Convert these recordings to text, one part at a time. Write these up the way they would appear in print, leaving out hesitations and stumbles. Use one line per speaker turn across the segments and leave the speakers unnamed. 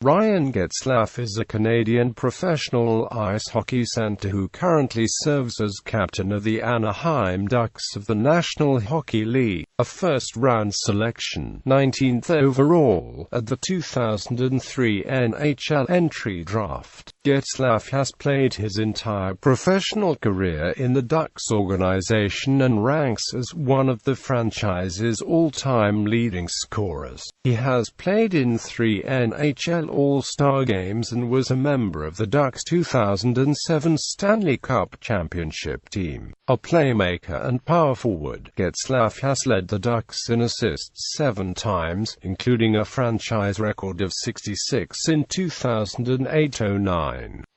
Ryan Getzlaf is a Canadian professional ice hockey center who currently serves as captain of the Anaheim Ducks of the National Hockey League, a first-round selection, 19th overall, at the 2003 NHL Entry Draft. Getzlaf has played his entire professional career in the Ducks organization and ranks as one of the franchise's all-time leading scorers. He has played in 3 NHL All-Star Games and was a member of the Ducks' 2007 Stanley Cup championship team. A playmaker and power forward, Getzlaf has led the Ducks in assists 7 times, including a franchise record of 66 in 2008-09.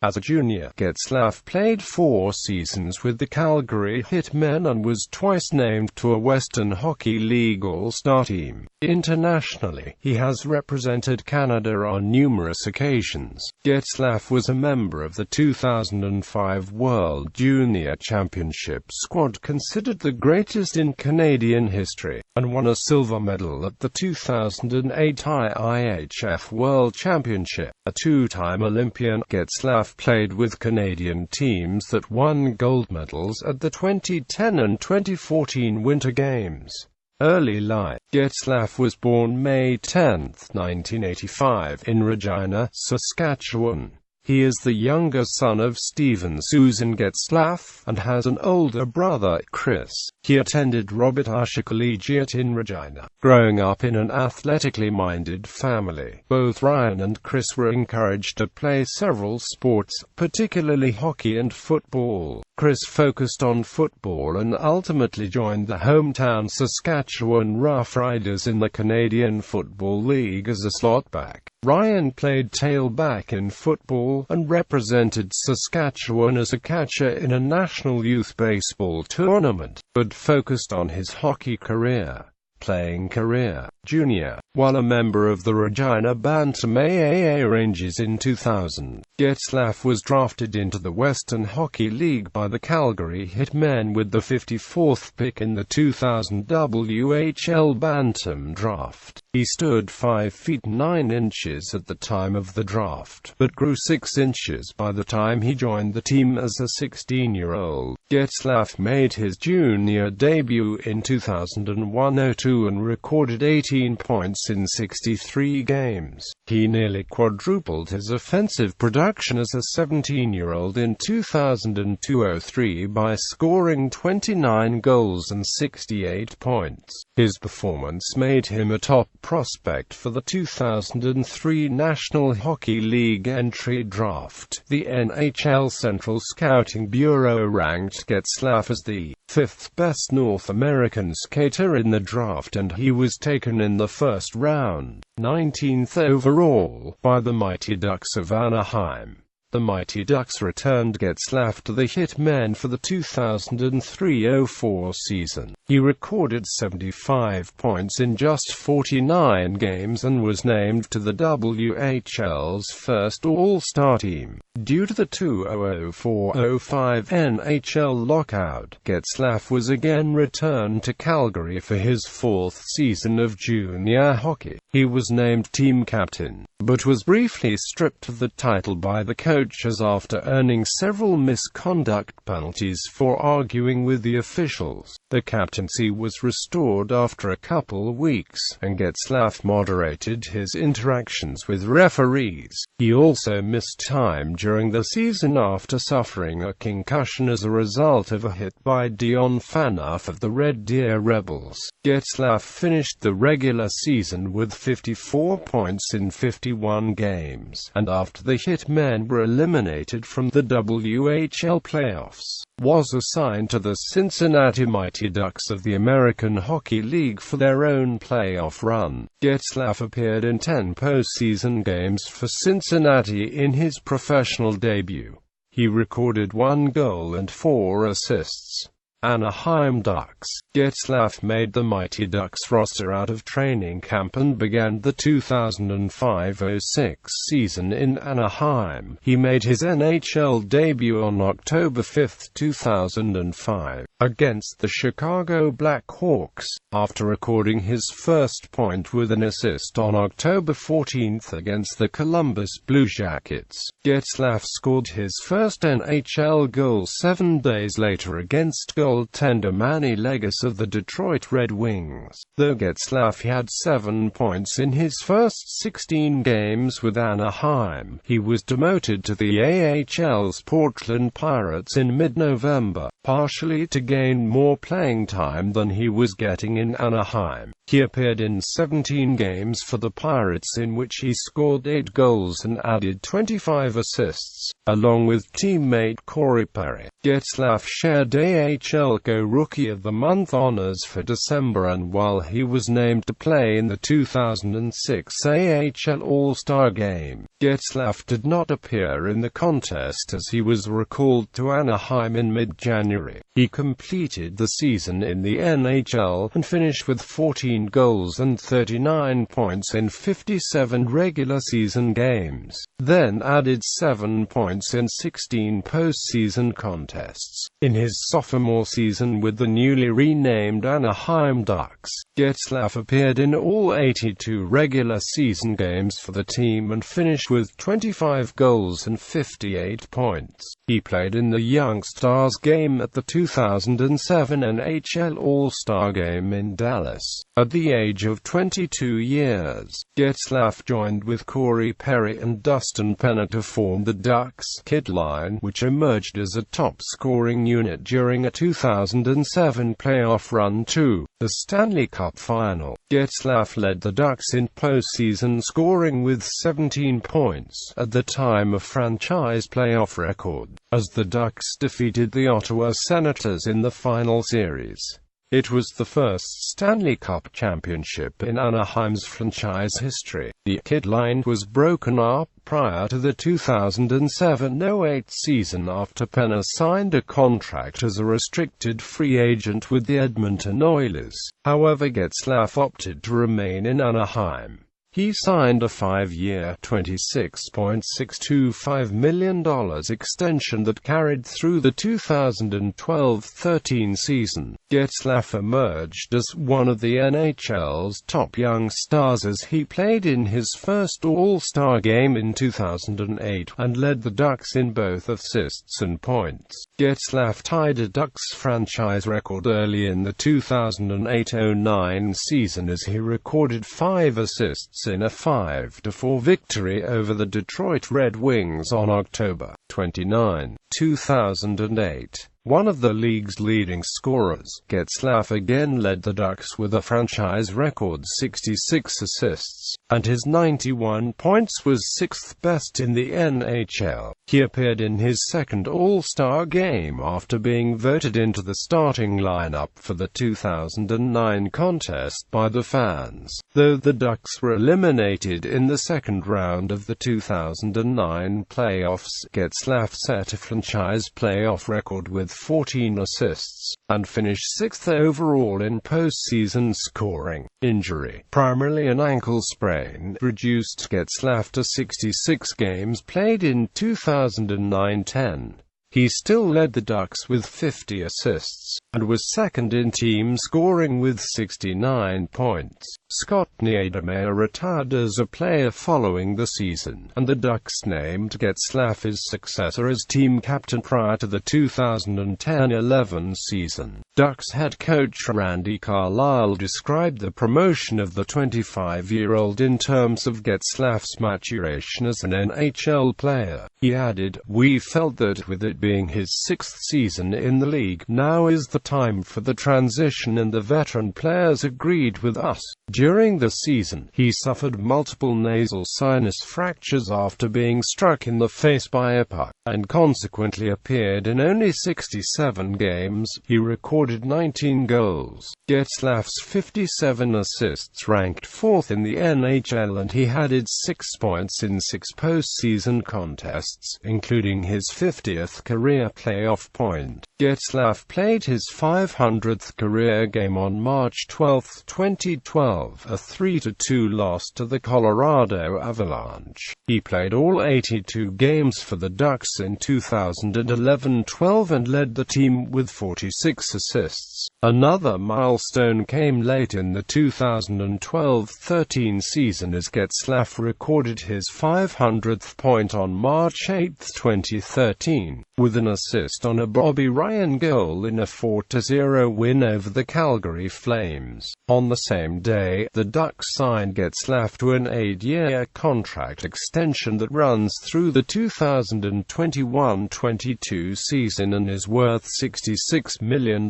As a junior, Getzlaf played 4 seasons with the Calgary Hitmen and was twice named to a Western Hockey League All-Star team. Internationally, he has represented Canada on numerous occasions. Getzlaf was a member of the 2005 World Junior Championship squad, considered the greatest in Canadian history, and won a silver medal at the 2008 IIHF World Championship. A 2-time Olympian, Getzlaf played with Canadian teams that won gold medals at the 2010 and 2014 Winter Games. Early life. Getzlaf was born May 10, 1985, in Regina, Saskatchewan. He is the younger son of Steve and Susan Getzlaf, and has an older brother, Chris. He attended Robert Usher Collegiate in Regina. Growing up in an athletically minded family, both Ryan and Chris were encouraged to play several sports, particularly hockey and football. Chris focused on football and ultimately joined the hometown Saskatchewan Roughriders in the Canadian Football League as a slotback. Ryan played tailback in football, and represented Saskatchewan as a catcher in a national youth baseball tournament, but focused on his hockey career. Playing career. Junior. While a member of the Regina team.A Rangers in 2000, Getzlaf was drafted into the Western Hockey League by the Calgary Hitmen with the 54th pick in the 2000 WHL Bantam draft. He stood 5 feet 9 inches at the time of the draft, but grew 6 inches by the time he joined the team as a 16-year-old. Getzlaf made his junior debut in 2001-02 and recorded 18 points in 63 games. He nearly quadrupled his offensive production as a 17-year-old in 2002-03 by scoring 29 goals and 68 points. His performance made him a top prospect for the 2003 National Hockey League Entry Draft. The NHL Central Scouting Bureau ranked Getzlaf as the 5th best North American skater in the draft, and he was taken in the first round, 19th overall, by the Mighty Ducks of Anaheim. The Mighty Ducks returned Getzlaf to the Hitmen for the 2003-04 season. He recorded 75 points in just 49 games and was named to the WHL's first All-Star team. Due to the 2004-05 NHL lockout, Getzlaf was again returned to Calgary for his 4th season of junior hockey. He was named team captain, but was briefly stripped of the title by the coaches after earning several misconduct penalties for arguing with the officials. The captaincy was restored after a couple weeks, and Getzlaf moderated his interactions with referees. He also missed time during the season after suffering a concussion as a result of a hit by Dion Phaneuf of the Red Deer Rebels. Getzlaf finished the regular season with 54 points in 51 games, and after the Hitmen were eliminated from the WHL playoffs, was assigned to the Cincinnati Mighty Ducks of the American Hockey League for their own playoff run. Getzlaf appeared in 10 postseason games for Cincinnati in his professional debut. He recorded 1 goal and 4 assists. Anaheim Ducks. Getzlaf made the Mighty Ducks roster out of training camp and began the 2005-06 season in Anaheim. He made his NHL debut on October 5, 2005. against the Chicago Blackhawks, after recording his first point with an assist on October 14 against the Columbus Blue Jackets. Getzlaf scored his first NHL goal 7 days later against goaltender Manny Legas of the Detroit Red Wings. Though Getzlaf had 7 points in his first 16 games with Anaheim, he was demoted to the AHL's Portland Pirates in mid-November, partially to gain more playing time than he was getting in Anaheim. He appeared in 17 games for the Pirates, in which he scored 8 goals and added 25 assists, along with teammate Corey Perry. Getzlaf shared AHL Co-Rookie of the Month honors for December, and while he was named to play in the 2006 AHL All-Star Game, Getzlaf did not appear in the contest as he was recalled to Anaheim in mid-January. He completed the season in the NHL and finished with 14 goals and 39 points in 57 regular season games, then added 7 points in 16 postseason contests. In his sophomore season with the newly renamed Anaheim Ducks, Getzlaf appeared in all 82 regular season games for the team and finished with 25 goals and 58 points. He played in the Young Stars game at the 2007 NHL All-Star Game in Dallas. At the age of 22 years, Getzlaf joined with Corey Perry and Dustin Penner to form the Ducks Kid Line, which emerged as a top-scoring unit during a 2007 playoff run to the Stanley Cup final. Getzlaf led the Ducks in postseason scoring with 17 points, at the time a franchise playoff record, as the Ducks defeated the Ottawa Senators in the final series. It was the first Stanley Cup championship in Anaheim's franchise history. The Kid Line was broken up prior to the 2007-08 season after Penner signed a contract as a restricted free agent with the Edmonton Oilers. However, Getzlaf opted to remain in Anaheim. He signed a 5-year, $26.625 million extension that carried through the 2012-13 season. Getzlaf emerged as one of the NHL's top young stars as he played in his first All-Star Game in 2008, and led the Ducks in both assists and points. Getzlaf tied a Ducks franchise record early in the 2008-09 season as he recorded 5 assists in a 5-4 victory over the Detroit Red Wings on October 29, 2008. One of the league's leading scorers, Getzlaf again led the Ducks with a franchise record 66 assists, and his 91 points was 6th best in the NHL. He appeared in his second All-Star Game after being voted into the starting lineup for the 2009 contest by the fans. Though the Ducks were eliminated in the second round of the 2009 playoffs, Getzlaf set a franchise playoff record with 14 assists, and finished 6th overall in postseason scoring. Injury, primarily an ankle sprain, reduced Getzlaf to 66 games played in 2009-10. He still led the Ducks with 50 assists, and was second in team scoring with 69 points. Scott Niedermayer retired as a player following the season, and the Ducks named Getzlaf his successor as team captain prior to the 2010-11 season. Ducks head coach Randy Carlyle described the promotion of the 25-year-old in terms of Getzlaf's maturation as an NHL player. He added, "We felt that with it being his 6th season in the league, now is the time for the transition, and the veteran players agreed with us." During the season, he suffered multiple nasal sinus fractures after being struck in the face by a puck, and consequently appeared in only 67 games. He recorded 19 goals. Getzlaf's 57 assists ranked 4th in the NHL, and he added 6 points in 6 postseason contests, including his 50th career playoff point. Getzlaf played his 500th career game on March 12, 2012, a 3-2 loss to the Colorado Avalanche. He played all 82 games for the Ducks in 2011-12 and led the team with 46 assists. assists. Another milestone came late in the 2012-13 season as Getzlaf recorded his 500th point on March 8, 2013, with an assist on a Bobby Ryan goal in a 4-0 win over the Calgary Flames. On the same day, the Ducks signed Getzlaf to an 8-year contract extension that runs through the 2021-22 season and is worth $66 million.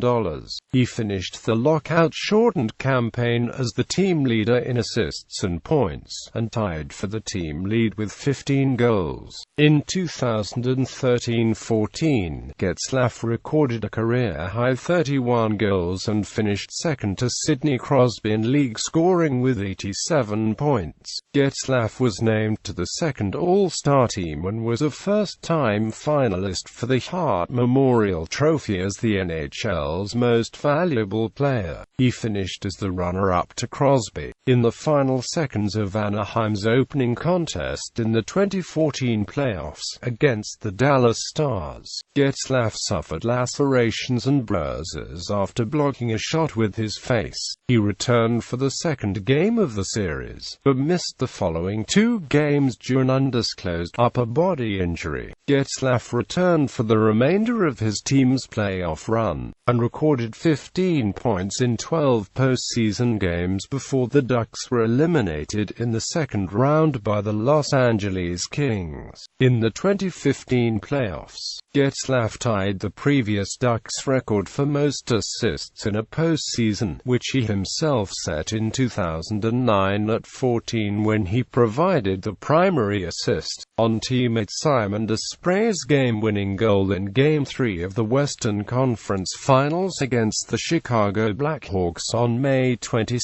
He finished the lockout-shortened campaign as the team leader in assists and points, and tied for the team lead with 15 goals. In 2013-14, Getzlaf recorded a career-high 31 goals and finished second to Sidney Crosby in league scoring with 87 points. Getzlaf was named to the second All-Star team and was a first-time finalist for the Hart Memorial Trophy as the NHL's most valuable player. He finished as the runner-up to Crosby. In the final seconds of Anaheim's opening contest in the 2014 playoffs against the Dallas Stars, Getzlaf suffered lacerations and bruises after blocking a shot with his face. He returned for the second game of the series, but missed the following 2 games due to an undisclosed upper body injury. Getzlaf returned for the remainder of his team's playoff run, and recorded 15 points in 12 postseason games before the Ducks were eliminated in the second round by the Los Angeles Kings. In the 2015 playoffs, Getzlaf tied the previous Ducks record for most assists in a postseason, which he himself set in 2009 at 14 when he provided the primary assist on teammate Simon Desprez's game-winning goal in Game 3 of the Western Conference Finals against the Chicago Blackhawks on May 22,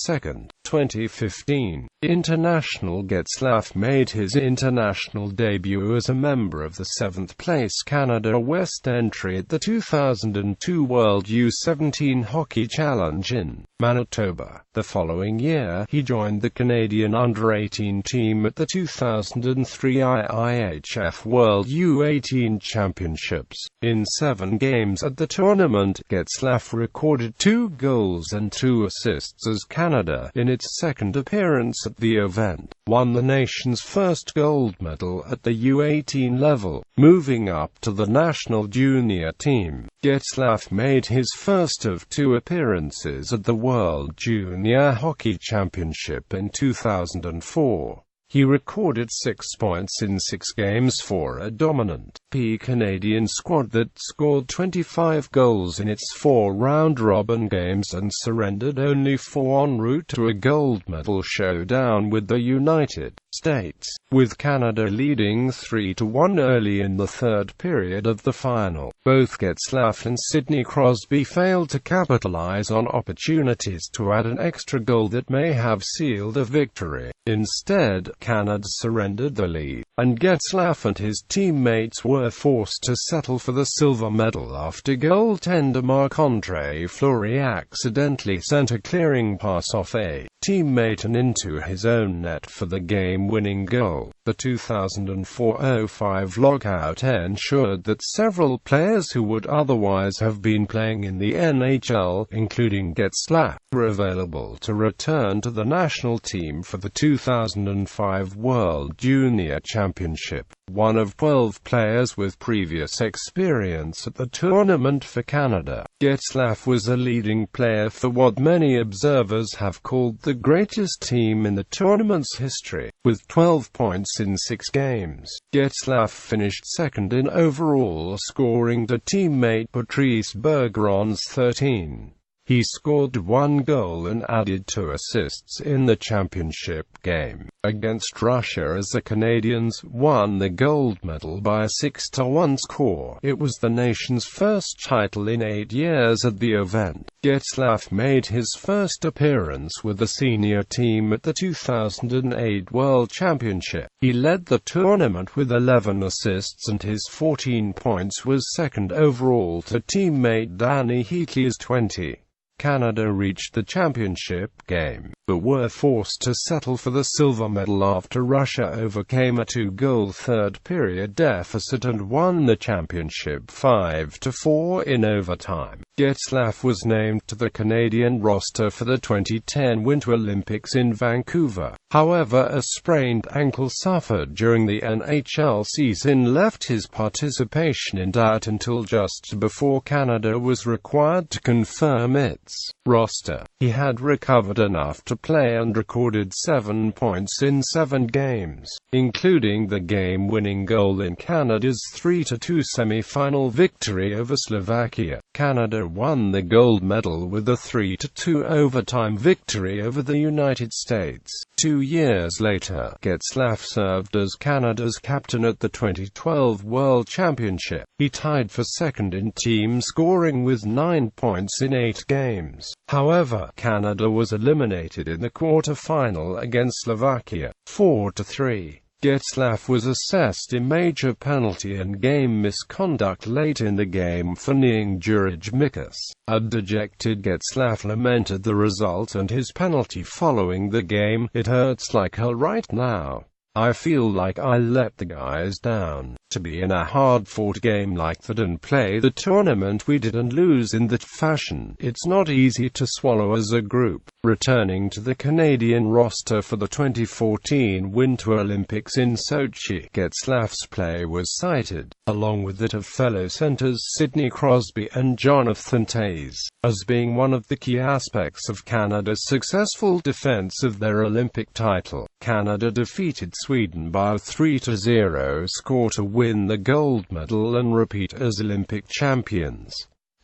2015. International Getzlaf made his international debut as a member of the 7th-place Canada West entry at the 2002 World U17 Hockey Challenge in Manitoba. The following year, he joined the Canadian under-18 team at the 2003 IIHF World U18 Championships. In 7 games at the tournament, Getzlaf recorded 2 goals and 2 assists as Canada, in its second appearance at the event, won the nation's first gold medal at the U18 level, moving up to the national junior team. Getzlaf made his first of 2 appearances at the World Junior Hockey Championship in 2004. He recorded 6 points in 6 games for a dominant Canadian squad that scored 25 goals in its 4 round-robin games and surrendered only 4 en route to a gold medal showdown with the United States, with Canada leading 3-1 early in the third period of the final. Both Getzlaf and Sidney Crosby failed to capitalize on opportunities to add an extra goal that may have sealed a victory. Instead, Canada surrendered the lead, and Getzlaf and his teammates were forced to settle for the silver medal after goaltender Marc-Andre Fleury accidentally sent a clearing pass off a teammate and into his own net for the game-winning goal. The 2004-05 lockout ensured that several players who would otherwise have been playing in the NHL, including Getzlaf, were available to return to the national team for the 2005 World Junior Championship. One of 12 players with previous experience at the tournament for Canada, Getzlaf was a leading player for what many observers have called the greatest team in the tournament's history. With 12 points in 6 games, Getzlaf finished second in overall scoring to teammate Patrice Bergeron's 13. He scored 1 goal and added 2 assists in the championship game against Russia as the Canadians won the gold medal by a 6-1 score. It was the nation's first title in 8 years at the event. Getzlaf made his first appearance with the senior team at the 2008 World Championship. He led the tournament with 11 assists and his 14 points was second overall to teammate Danny Heatley's 20. Canada reached the championship game, but were forced to settle for the silver medal after Russia overcame a 2-goal third-period deficit and won the championship 5-4 in overtime. Getzlaf was named to the Canadian roster for the 2010 Winter Olympics in Vancouver. However, a sprained ankle suffered during the NHL season left his participation in doubt until just before Canada was required to confirm its roster. He had recovered enough to play and recorded 7 points in 7 games, including the game-winning goal in Canada's 3-2 semi-final victory over Slovakia. Canada won the gold medal with a 3-2 overtime victory over the United States. 2 years later, Getzlaf served as Canada's captain at the 2012 World Championship. He tied for second in team scoring with 9 points in 8 games. However, Canada was eliminated in the quarter-final against Slovakia, 4-3. Getzlaf was assessed a major penalty and game misconduct late in the game for kneeing Juraj Mikus. A dejected Getzlaf lamented the result and his penalty following the game. "It hurts like hell right now. I feel like I let the guys down. To be in a hard-fought game like that and play the tournament we did and lose in that fashion, it's not easy to swallow as a group." Returning to the Canadian roster for the 2014 Winter Olympics in Sochi, Getzlaf's play was cited, along with that of fellow centers Sidney Crosby and Jonathan Toews, as being one of the key aspects of Canada's successful defense of their Olympic title. Canada defeated Sweden by a 3-0 score to win the gold medal and repeat as Olympic champions.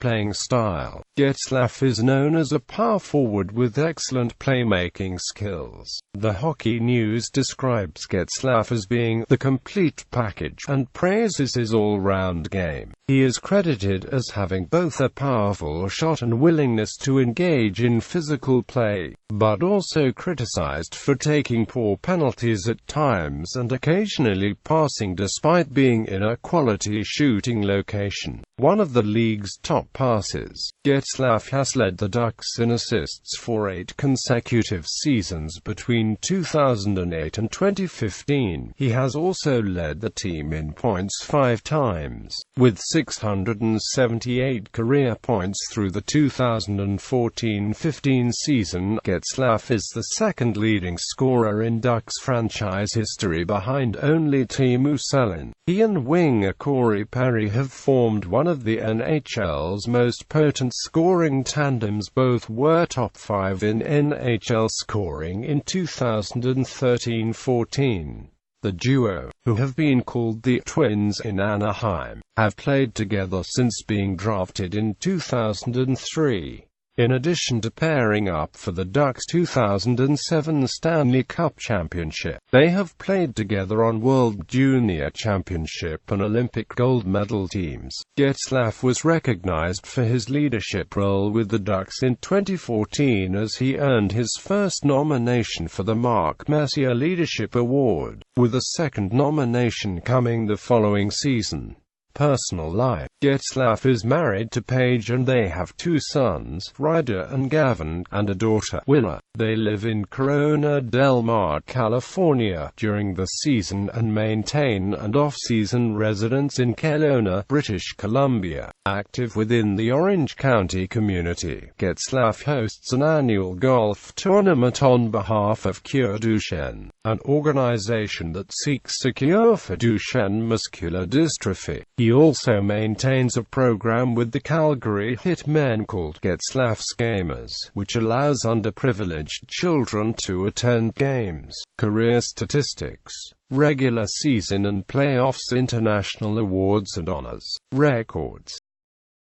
Playing style: Getzlaf is known as a power forward with excellent playmaking skills. The Hockey News describes Getzlaf as being the complete package and praises his all-round game. He is credited as having both a powerful shot and willingness to engage in physical play, but also criticized for taking poor penalties at times and occasionally passing despite being in a quality shooting location. One of the league's top passes, Getzlaf has led the Ducks in assists for 8 consecutive seasons between 2008 and 2015. He has also led the team in points 5 times, with 678 career points through the 2014-15 season. Getzlaf is the second leading scorer in Ducks franchise history behind only Teemu Selänne. He and winger Corey Perry have formed one of the NHL's most potent scoring tandems. Both were top 5 in NHL scoring in 2013-14. The duo, who have been called the Twins in Anaheim, have played together since being drafted in 2003. In addition to pairing up for the Ducks' 2007 Stanley Cup championship, they have played together on World Junior Championship and Olympic gold medal teams. Getzlaf was recognized for his leadership role with the Ducks in 2014 as he earned his first nomination for the Mark Messier Leadership Award, with a second nomination coming the following season. Personal life: Getzlaf is married to Paige and they have 2 sons, Ryder and Gavin, and a daughter, Willa. They live in Corona del Mar, California, during the season and maintain an off-season residence in Kelowna, British Columbia. Active within the Orange County community, Getzlaf hosts an annual golf tournament on behalf of Cure Duchenne, an organization that seeks a cure for Duchenne muscular dystrophy. He also maintains a program with the Calgary Hitmen called Getzlaf's Gamers, which allows underprivileged children to attend games. Career statistics: regular season and playoffs, international awards and honors. Records: